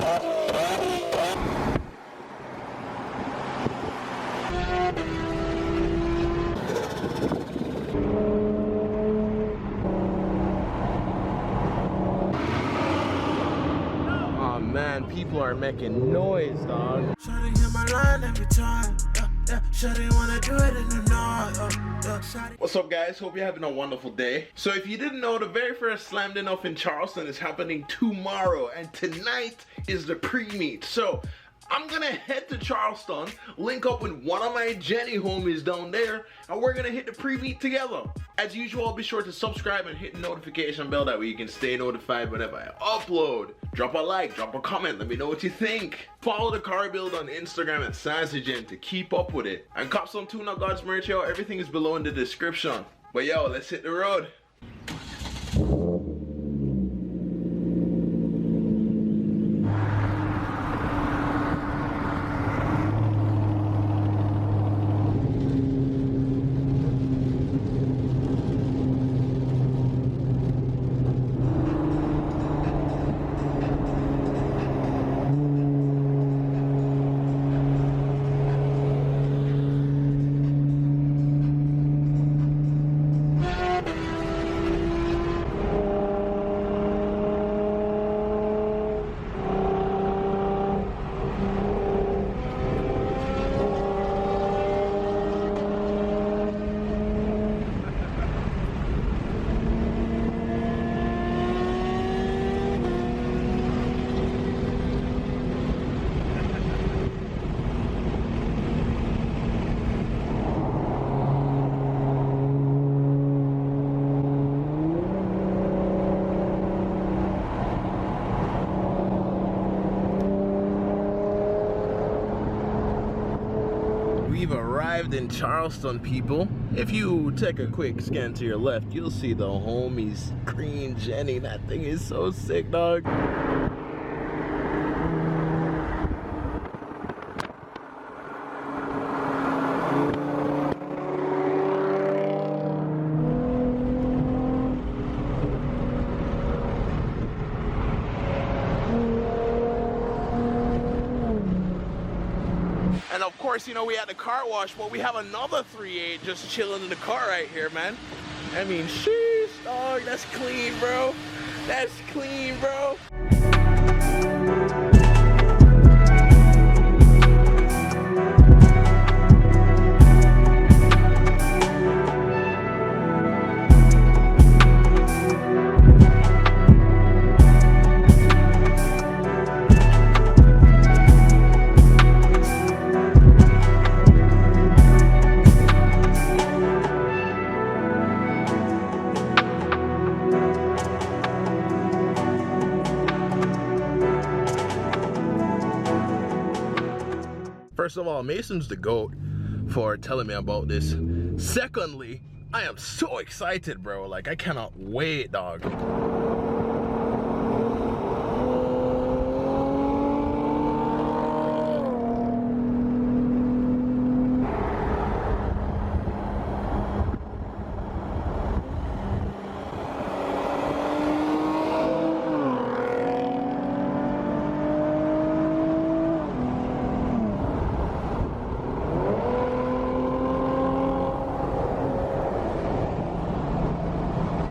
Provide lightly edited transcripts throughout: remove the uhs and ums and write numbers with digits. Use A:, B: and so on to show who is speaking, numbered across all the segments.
A: Oh man, people are making noise, dog.
B: Shawty hit my line every time. Shawty wanna do it in the night.
A: What's up, guys? Hope you're having a wonderful day. So if you didn't know, the very first Slammedenuff in Charleston is happening tomorrow, and tonight is the pre-meet. So I'm gonna head to Charleston, link up with one of my Jenny homies down there, and we're gonna hit the pre-meet together. As usual, be sure to subscribe and hit the notification bell, that way you can stay notified whenever I upload. Drop a like, drop a comment, let me know what you think. Follow the car build on Instagram at Sansigen to keep up with it. And cop some TunerGodz merch, yo. Everything is below in the description. But yo, let's hit the road. We've arrived in Charleston, people. If you take a quick scan to your left, you'll see the homies green Jenny. That thing is so sick, dog. And of course, you know, we had the car wash, but we have another 3.8 just chilling in the car right here, man. I mean, sheesh, dog, that's clean, bro. That's clean, bro. First of all, Mason's the GOAT for telling me about this. Secondly, I am so excited, bro. Like, I cannot wait, dog.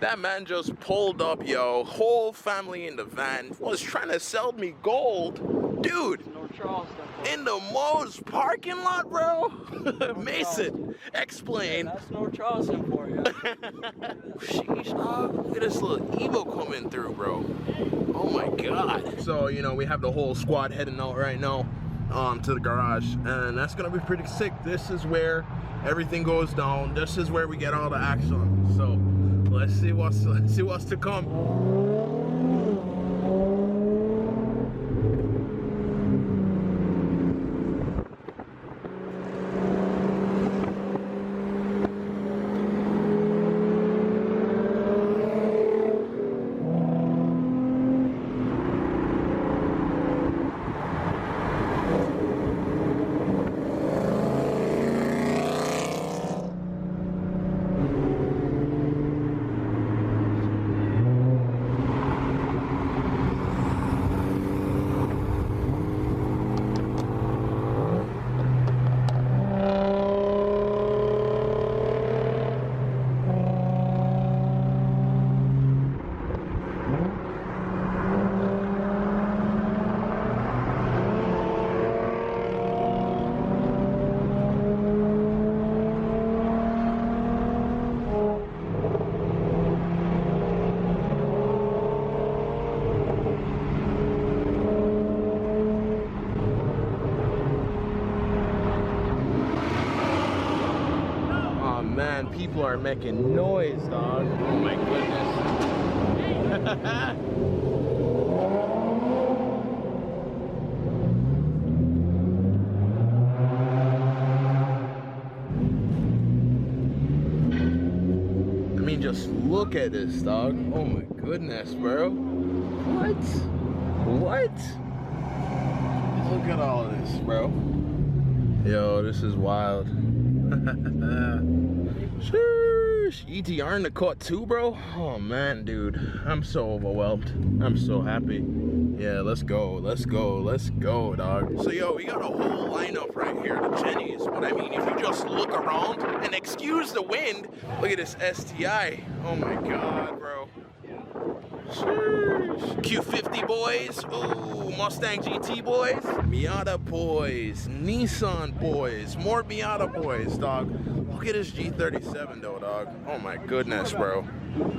A: That man just pulled up, yo. Whole family in the van. Was trying to sell me gold. Dude, in the Moe's parking lot, bro? Mason, explain.
C: That's North Charleston for you.
A: Sheesh, dog. Look at this little Evo coming through, bro. Oh my God. So, you know, we have the whole squad heading out right now to the garage, and that's gonna be pretty sick. This is where everything goes down. This is where we get all the action. So let's see what's to come. people are making noise, dog. Oh my goodness. I mean, just look at this, dog. Oh my goodness, bro. What? What? Look at all this, bro. Yo, this is wild. Sheesh. ETR in the cut too, bro. Oh man, dude, I'm so overwhelmed. I'm so happy. Yeah, let's go, let's go, let's go, dog. So yo, we got a whole lineup right here, the Jennies. But I mean, if you just look around and excuse the wind, look at this STI. Oh my god, bro. Sheesh. Q50 boys, ooh, Mustang GT boys, Miata boys, Nissan boys, more Miata boys, dog. Look at this G37 though, dog. Oh my goodness, bro.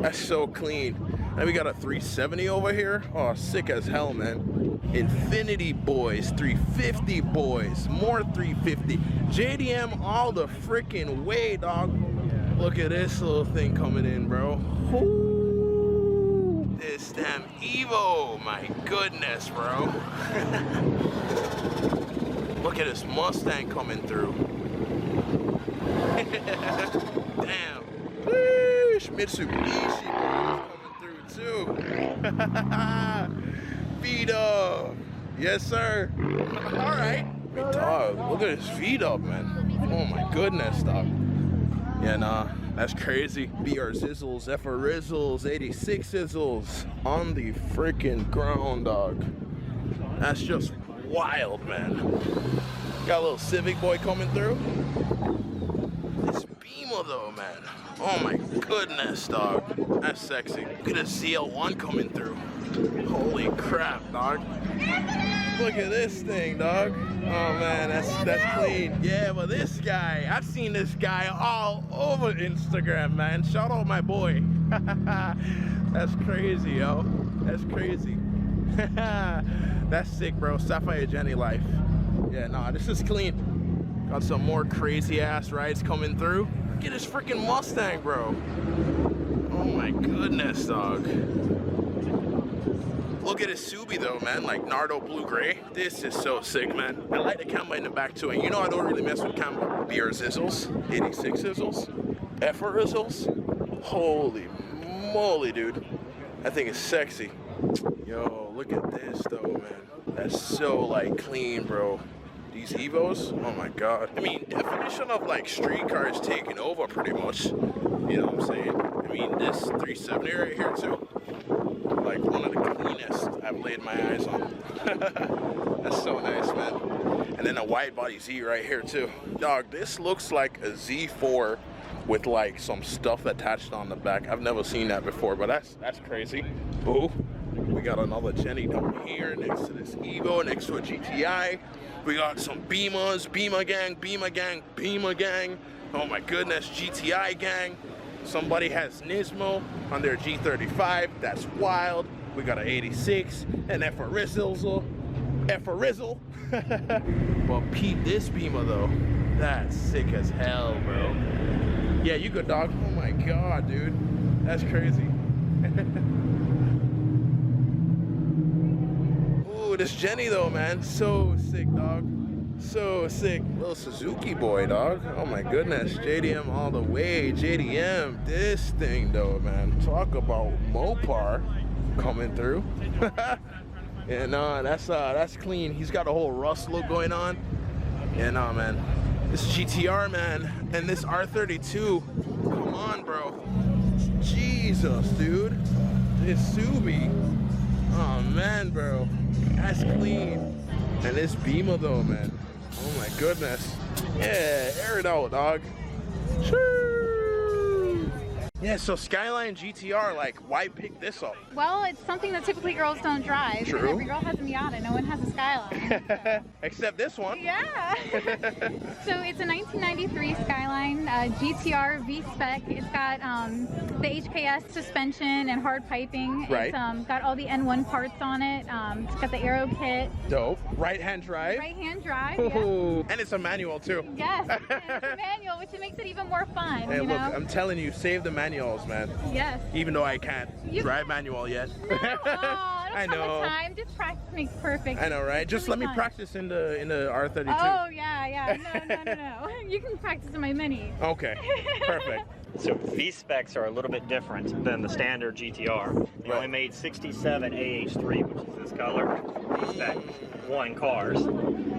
A: That's so clean. And we got a 370 over here. Oh, sick as hell, man. Infinity boys, 350 boys, more 350. JDM all the freaking way, dog. Look at this little thing coming in, bro. Ooh. This damn Evo, my goodness, bro. Look at this Mustang coming through. Damn. Whoosh, Mitsubishi coming through too. V-Dub. Yes, sir. All right. Dog, look at this V-Dub, man. Oh my goodness, dog. Yeah, nah. That's crazy. BR Zizzles, FR Rizzles, 86 Zizzles on the freaking ground, dog. That's just wild, man. Got a little Civic boy coming through. This Beamer though, man. Oh my goodness, dog. That's sexy. Look at a ZL1 coming through. Holy crap, dog. Look at this thing, dog. Oh man, that's clean. Yeah, but this guy, I've seen this guy all over Instagram, man. Shout out my boy. That's crazy, yo. That's crazy. That's sick, bro. Sapphire Jenny life. Yeah, nah, this is clean. Got some more crazy ass rides coming through. Look at this freaking Mustang, bro. Oh my goodness, dog. Look at this Subi though, man, like Nardo Blue Gray. This is so sick, man. I like the camera in the back too, and you know I don't really mess with camera. BR Zizzles, 86 Zizzles, FR Rizzles. Holy moly, dude. That thing is sexy. Yo, look at this though, man. That's so like clean, bro. These Evos, oh my god. I mean, definition of like street cars taking over pretty much. You know what I'm saying? I mean, this 370 right here too. Like one of the cleanest I've laid my eyes on. That's so nice, man. And then a wide body Z right here too. Dog, this looks like a Z4 with like some stuff attached on the back. I've never seen that before, but that's crazy. Ooh, we got another Jenny down here next to this Evo, next to a GTI. We got some Beamers, Beamer gang, Beamer gang, Beamer gang. Oh my goodness, GTI gang. Somebody has Nismo on their G35. That's wild. We got an 86 and FR Rizzle. But peep this Beamer though. That's sick as hell, bro. Yeah, you good, dog. Oh my god, dude. That's crazy. Ooh, this Jenny though, man. So sick, dog. So sick. Little Suzuki boy, dog. Oh my goodness. JDM all the way. JDM. This thing though, man. Talk about Mopar coming through. Yeah, no, that's clean. He's got a whole rust look going on. Yeah, no, man. This GTR, man. And this R32. Come on, bro. Jesus, dude. This Subi. Oh man, bro. That's clean. And this Beamer though, man. Oh my goodness. Yeah, air it out, dog. Shoo. Yeah, so Skyline GTR, like, why pick this up?
C: Well, it's something that typically girls don't drive.
A: True.
C: And every girl has a Miata. No one has a Skyline. So.
A: Except this one.
C: Yeah. So it's a 1993 Skyline GTR V-Spec. It's got the HKS suspension and hard piping.
A: Right.
C: It's got all the N1 parts on it. It's got the aero kit.
A: Dope. Right-hand drive.
C: Right-hand drive.
A: Ooh.
C: Yeah.
A: And it's a manual too.
C: Yes. And it's a manual, which makes it even more fun.
A: Hey,
C: you
A: look,
C: know?
A: I'm telling you, save the manuals, man.
C: Yes.
A: Even though I can't drive manual yet.
C: No, I don't have the time. Just practice makes perfect.
A: I know, right?
C: It's
A: Just
C: really
A: let me
C: fun.
A: practice in the R32.
C: Oh yeah. No. You can practice in my Mini.
A: Okay, perfect.
D: So V-specs are a little bit different than the standard GTR. They only made 67 AH3, which is this color, V-spec 1 cars.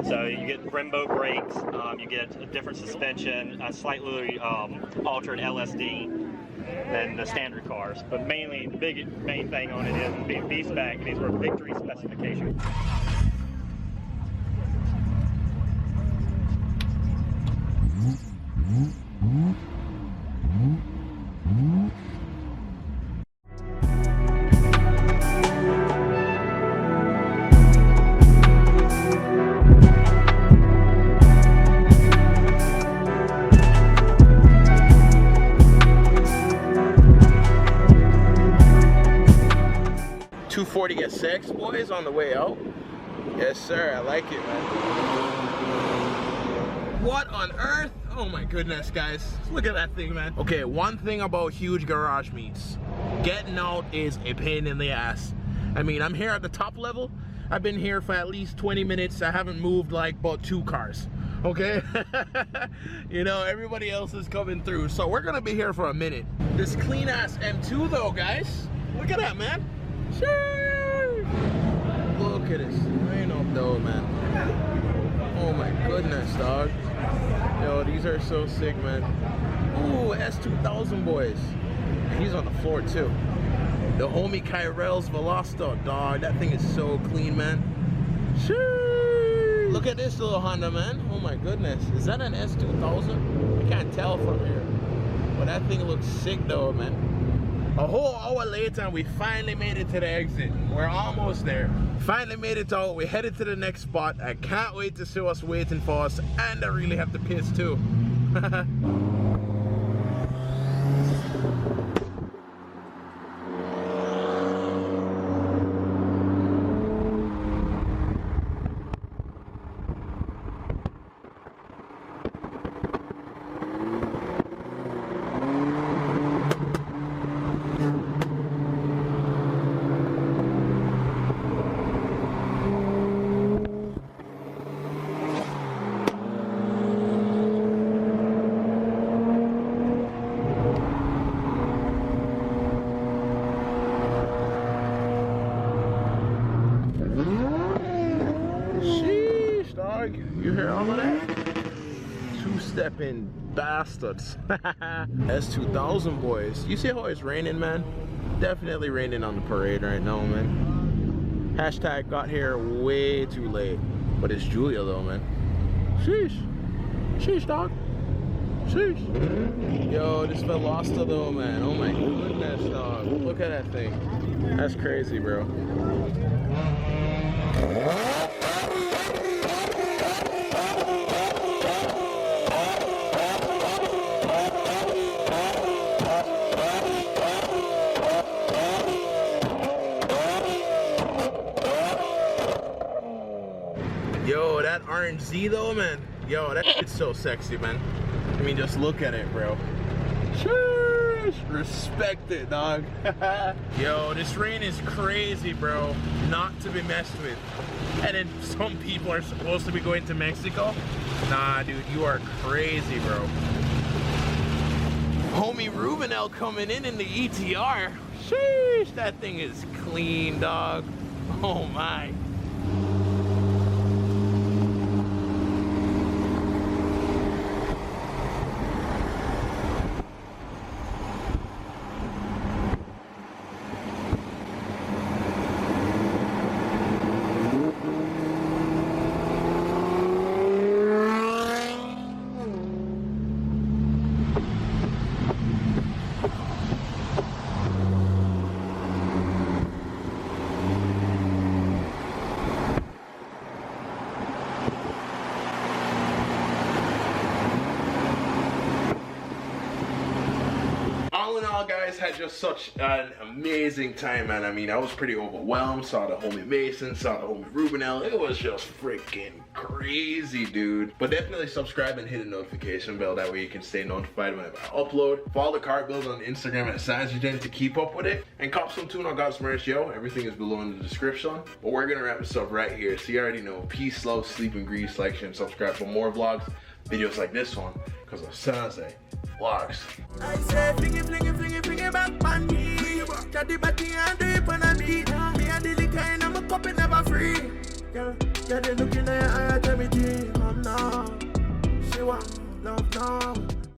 D: So you get Brembo brakes, you get a different suspension, a slightly altered LSD than the standard cars. But mainly, the main thing on it is being V-spec, these were victory specifications.
A: $240 boys on the way out. Yes sir, I like it, man. What on earth? Oh my goodness, guys, look at that thing, man. Okay, one thing about huge garage meets, getting out is a pain in the ass. I mean, I'm here at the top level. I've been here for at least 20 minutes. I haven't moved like about 2 cars, okay? You know, everybody else is coming through, so we're gonna be here for a minute. This clean ass M2 though, guys, look at that, man. Sure. Look at this. Ain't no dough, man. Oh my goodness, dog. Yo, these are so sick, man. Ooh, S2000 boys. And he's on the floor too. The homie Kyrell's Veloster, dog. That thing is so clean, man. Sure. Look at this little Honda, man. Oh my goodness. Is that an S2000? I can't tell from here. But that thing looks sick though, man. A whole hour later and we finally made it to the exit. We're almost there. Finally made it out. We're headed to the next spot. I can't wait to see what's waiting for us, and I really have to piss too. You hear all of that? Two-stepping bastards. S2000 boys. You see how it's raining, man? Definitely raining on the parade right now, man. Hashtag got here way too late. But it's Julia though, man. Sheesh. Sheesh, dog. Sheesh. Yo, this Veloster though, man. Oh my goodness, dog. Look at that thing. That's crazy, bro. Yo, that orange Z though, man. Yo, that shit's so sexy, man. I mean, just look at it, bro. Sheesh. Respect it, dog. Yo, this rain is crazy, bro. Not to be messed with. And then some people are supposed to be going to Mexico. Nah, dude, you are crazy, bro. Homie Rubenel coming in the ETR. Sheesh, that thing is clean, dog. Oh my. guys had just such an amazing time, man. I mean, I was pretty overwhelmed. Saw the homie Mason, saw the homie Rubenel. It was just freaking crazy, dude. But definitely subscribe and hit the notification bell. That way you can stay notified whenever I upload. Follow the cart build on Instagram at SansJHET to keep up with it. And cop some TunerGodz merch, yo. Everything is below in the description. But we're gonna wrap this up right here. So you already know. Peace, love, sleep, and grease. Like, share, and subscribe for more vlogs, videos like this one. Because of Sanse vlogs.
B: I say, fling it back on me. Chatty batty and do it on a beat. Me and the liquor and I'm a cup and never free. Girl, they looking at your eye, tell me, come now. She want love now.